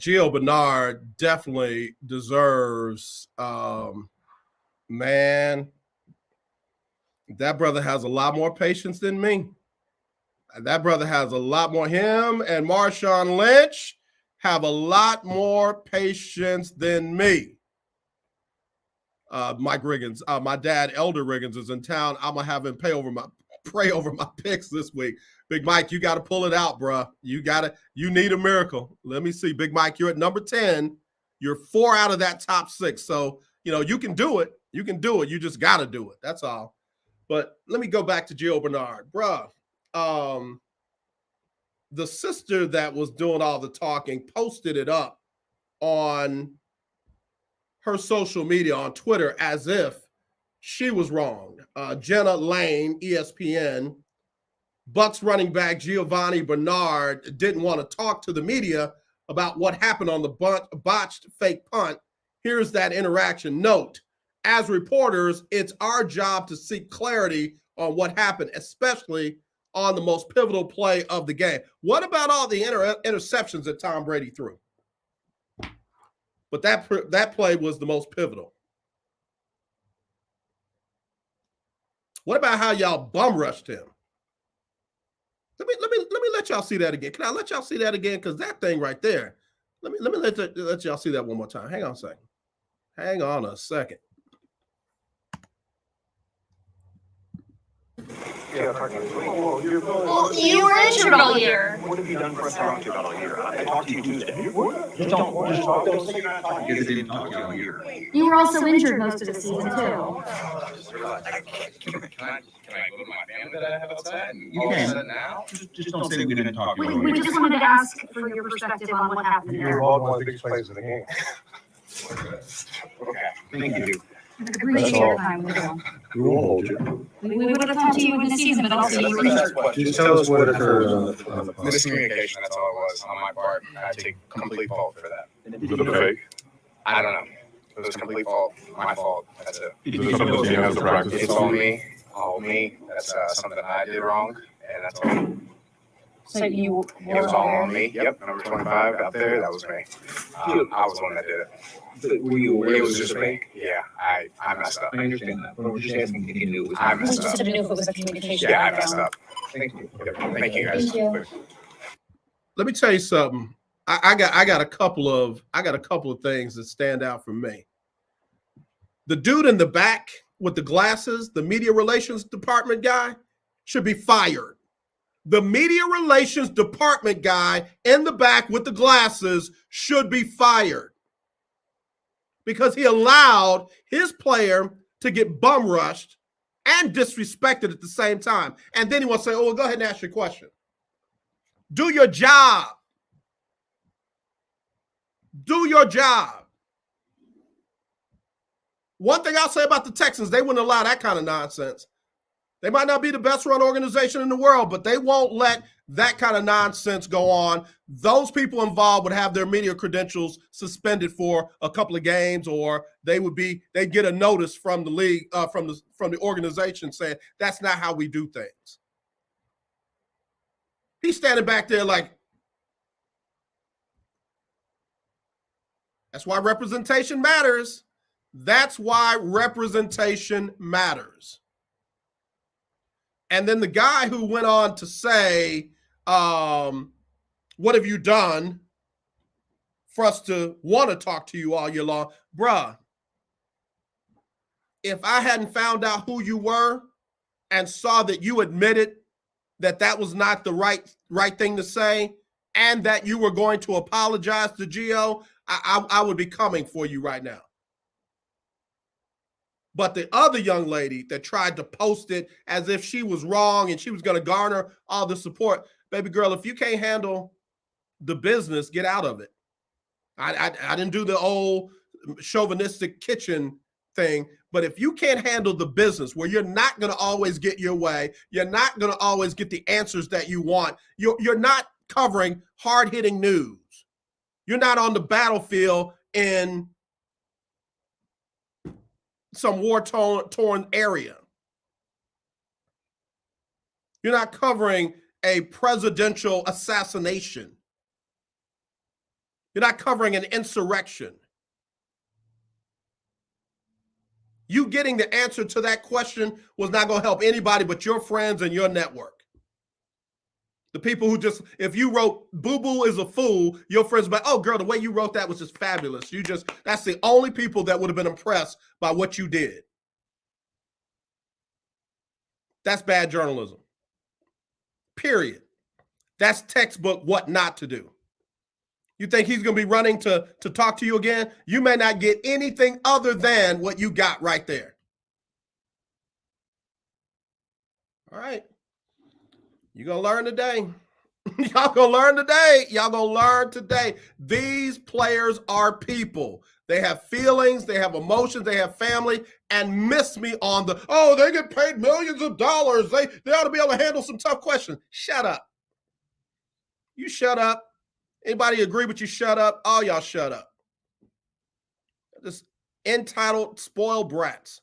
Speaker 3: definitely deserves, man, that brother has a lot more patience than me. That brother has a lot more. Him and Marshawn Lynch have a lot more patience than me. Mike Riggins, my dad, Elder Riggins, is in town. I'm gonna have him pray over my picks this week. Big Mike, you got to pull it out, bro. You need a miracle. Let me see. Big Mike, you're at number 10. You're 4 out of that top 6. So, you can do it. You can do it. You just got to do it. That's all. But let me go back to Gio Bernard. Bro, the sister that was doing all the talking posted it up on her social media, on Twitter, as if she was wrong. Jenna Lane, ESPN, Bucks running back Giovanni Bernard didn't want to talk to the media about what happened on the botched fake punt. Here's that interaction. Note, as reporters, it's our job to seek clarity on what happened, especially on the most pivotal play of the game. What about all the interceptions that Tom Brady threw? But that play was the most pivotal. What about how y'all bum rushed him? Let me let y'all see that again. Can I let y'all see that again? Because that thing right there. Let me let y'all see that one more time. Hang on a second.
Speaker 16: Well,
Speaker 17: you were injured all year.
Speaker 16: What have you done for us to talk to you about all year? I talked to you Tuesday. Just don't say you're not talking because I didn't talk to you all year.
Speaker 17: You were also injured most of the season, too.
Speaker 16: Can I go to my family that I have outside? And all of a sudden now? Just don't say we didn't talk to you all
Speaker 17: We
Speaker 16: year.
Speaker 17: just wanted to ask for your perspective on what happened there.
Speaker 2: involved in one of the biggest plays of the game.
Speaker 16: Okay, thank you.
Speaker 17: Appreciate your time.
Speaker 2: We won't hold you.
Speaker 17: We would have talked to you in the season, but also you were injured.
Speaker 2: Just tell us what occurred on the punt.
Speaker 16: Miscommunication, that's all it was on my part. I take complete fault for that.
Speaker 2: Is it a fake?
Speaker 16: I don't know. It was complete fault. My fault. That's it.
Speaker 2: Is this something the team has to practice?
Speaker 16: It's all me. That's something I did wrong, and that's all.
Speaker 17: So
Speaker 16: It was all on me. Yep, number 25 out there. That was me. I was the one that did it.
Speaker 2: Were you aware
Speaker 16: It was just fake. Yeah, I messed up.
Speaker 2: I understand that, but we're just asking if you knew it was.
Speaker 16: I
Speaker 17: We
Speaker 16: messed
Speaker 17: just
Speaker 16: up.
Speaker 17: didn't know if it was a communication.
Speaker 16: Yeah, I messed up.
Speaker 2: Thank you.
Speaker 16: Thank you guys.
Speaker 17: Thank you.
Speaker 3: Let me tell you something. I got a couple of things that stand out for me. The dude in the back with the glasses, the media relations department guy, should be fired. The media relations department guy in the back with the glasses should be fired because he allowed his player to get bum rushed and disrespected at the same time. And then he wants to say, oh, well, go ahead and ask your question. Do your job. Do your job. One thing I'll say about the Texans, they wouldn't allow that kind of nonsense. They might not be the best run organization in the world, but they won't let that kind of nonsense go on. Those people involved would have their media credentials suspended for a couple of games, or they'd get a notice from the league, from the organization saying that's not how we do things. He's standing back there like, that's why representation matters. That's why representation matters. And then the guy who went on to say, what have you done for us to want to talk to you all year long? Bruh, if I hadn't found out who you were and saw that you admitted that that was not the right thing to say and that you were going to apologize to Gio, I would be coming for you right now. But the other young lady that tried to post it as if she was wrong and she was going to garner all the support, baby girl, if you can't handle the business, get out of it. I didn't do the old chauvinistic kitchen thing, but if you can't handle the business where you're not going to always get your way, you're not going to always get the answers that you want, you're not covering hard-hitting news, you're not on the battlefield in some war-torn area. You're not covering a presidential assassination. You're not covering an insurrection. You getting the answer to that question was not going to help anybody but your friends and your network. The people who just, if you wrote "Boo Boo is a fool," your friends be like, "Oh, girl, the way you wrote that was just fabulous." That's the only people that would have been impressed by what you did. That's bad journalism. Period. That's textbook what not to do. You think he's going to be running to talk to you again? You may not get anything other than what you got right there. All right. You're going to learn today. Y'all going to learn today. Y'all going to learn today. These players are people. They have feelings. They have emotions. They have family. And miss me on the, oh, they get paid millions of dollars. They ought to be able to handle some tough questions. Shut up. You shut up. Anybody agree with you? Shut up. All y'all shut up. Just entitled, spoiled brats.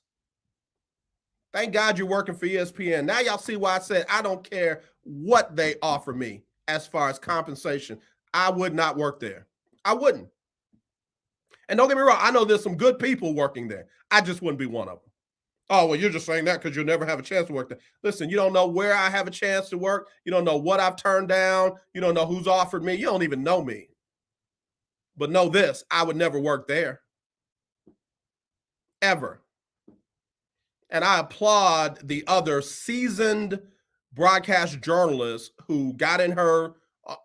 Speaker 3: Thank God you're working for ESPN. Now y'all see why I said I don't care what they offer me as far as compensation. I would not work there. I wouldn't. And don't get me wrong, I know there's some good people working there. I just wouldn't be one of them. Oh, well, you're just saying that because you'll never have a chance to work there. Listen, you don't know where I have a chance to work. You don't know what I've turned down. You don't know who's offered me. You don't even know me. But know this, I would never work there. Ever. And I applaud the other seasoned broadcast journalists who got in her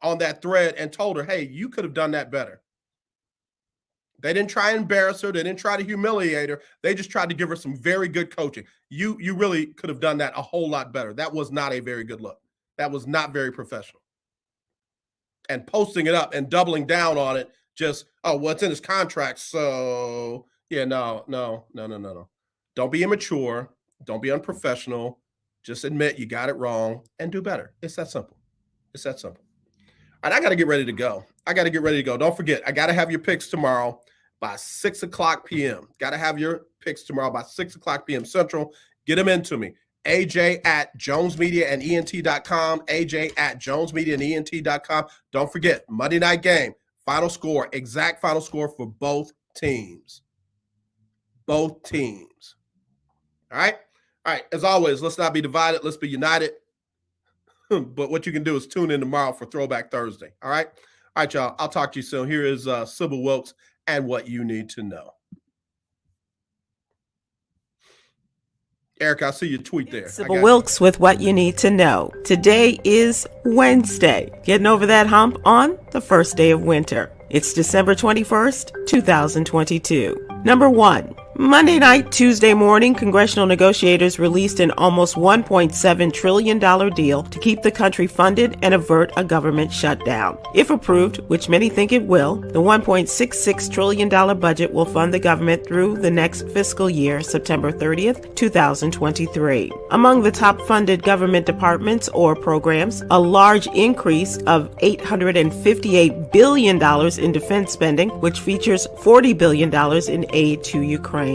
Speaker 3: on that thread and told her, hey, you could have done that better. They didn't try to embarrass her. They didn't try to humiliate her. They just tried to give her some very good coaching. You really could have done that a whole lot better. That was not a very good look. That was not very professional. And posting it up and doubling down on it, just, oh, well, it's in his contract. So, yeah, no. Don't be immature. Don't be unprofessional. Just admit you got it wrong and do better. It's that simple. It's that simple. All right, I got to get ready to go. Don't forget, I got to have your picks tomorrow by 6 o'clock p.m. Got to have your picks tomorrow by 6 o'clock p.m. Central. Get them into me. AJ@JonesMediaandENT.com. AJ@JonesMediaandENT.com. Don't forget, Monday night game, final score, exact final score for both teams. Both teams. All right? All right, as always, let's not be divided. Let's be united. But what you can do is tune in tomorrow for Throwback Thursday. All right? All right, y'all. I'll talk to you soon. Here is Sybil Wilkes and what you need to know. Eric, I see your tweet there.
Speaker 18: Sybil Wilkes with what you need to know. Today is Wednesday. Getting over that hump on the first day of winter. It's December 21st, 2022. Number 1. Monday night, Tuesday morning, congressional negotiators released an almost $1.7 trillion deal to keep the country funded and avert a government shutdown. If approved, which many think it will, the $1.66 trillion budget will fund the government through the next fiscal year, September 30th, 2023. Among the top funded government departments or programs, a large increase of $858 billion in defense spending, which features $40 billion in aid to Ukraine.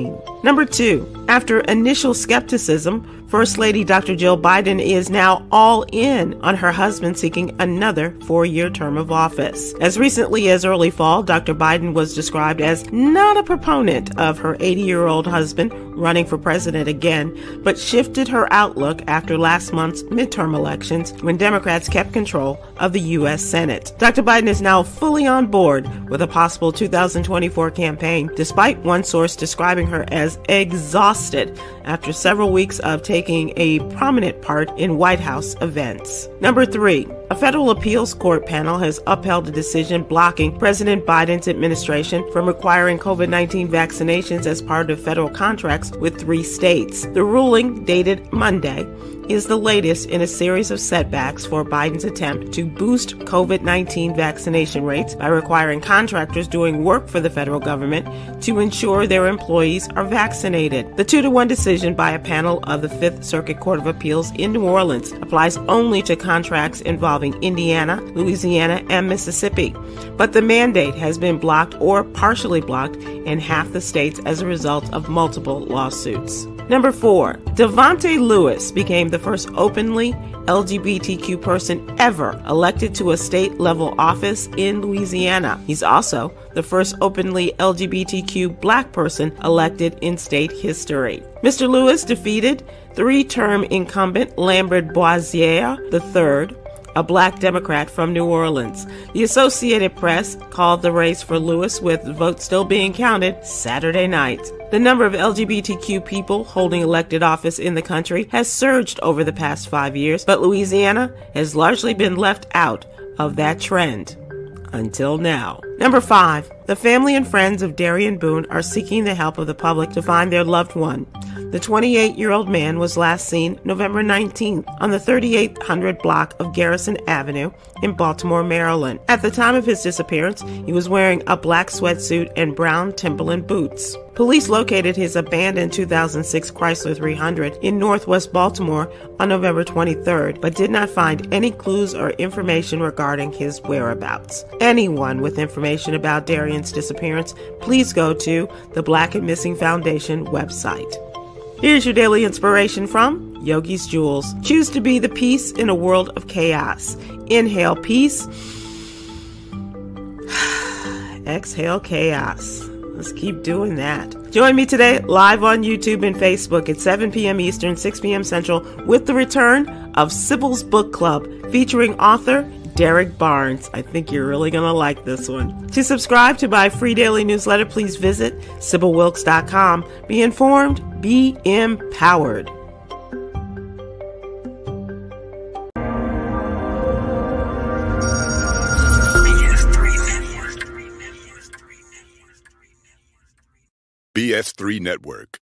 Speaker 18: Number 2, after initial skepticism, First Lady Dr. Jill Biden is now all in on her husband seeking another 4-year term of office. As recently as early fall, Dr. Biden was described as not a proponent of her 80-year-old husband running for president again, but shifted her outlook after last month's midterm elections when Democrats kept control of the U.S. Senate. Dr. Biden is now fully on board with a possible 2024 campaign, despite one source describing her as exhausted after several weeks of taking a prominent part in White House events. Number 3, a federal appeals court panel has upheld a decision blocking President Biden's administration from requiring COVID-19 vaccinations as part of federal contracts with 3 states. The ruling, dated Monday, is the latest in a series of setbacks for Biden's attempt to boost COVID-19 vaccination rates by requiring contractors doing work for the federal government to ensure their employees are vaccinated. The 2-1 decision by a panel of the 5th Circuit Court of Appeals in New Orleans applies only to contracts involving Indiana, Louisiana, and Mississippi. But the mandate has been blocked or partially blocked in half the states as a result of multiple lawsuits. Number 4, Devontae Lewis became the first openly LGBTQ person ever elected to a state-level office in Louisiana. He's also the first openly LGBTQ black person elected in state history. Mr. Lewis defeated 3-term incumbent Lambert Boisier III, a black Democrat from New Orleans. The Associated Press called the race for Lewis, with votes still being counted, Saturday night. The number of LGBTQ people holding elected office in the country has surged over the past 5 years, but Louisiana has largely been left out of that trend until now. Number 5, the family and friends of Darian Boone are seeking the help of the public to find their loved one. The 28-year-old man was last seen November 19th on the 3800 block of Garrison Avenue in Baltimore, Maryland. At the time of his disappearance, he was wearing a black sweatsuit and brown Timberland boots. Police located his abandoned 2006 Chrysler 300 in northwest Baltimore on November 23rd, but did not find any clues or information regarding his whereabouts. Anyone with information about Darian's disappearance, please go to the Black and Missing Foundation website. Here's your daily inspiration from Yogi's Jewels. Choose to be the peace in a world of chaos. Inhale peace. Exhale chaos. Let's keep doing that. Join me today live on YouTube and Facebook at 7 p.m. Eastern, 6 p.m. Central with the return of Sybil's Book Club featuring author Derek Barnes. I think you're really going to like this one. To subscribe to my free daily newsletter, please visit SybilWilkes.com. Be informed, be empowered.
Speaker 12: BS3 Network,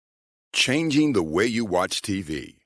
Speaker 12: changing the way you watch TV.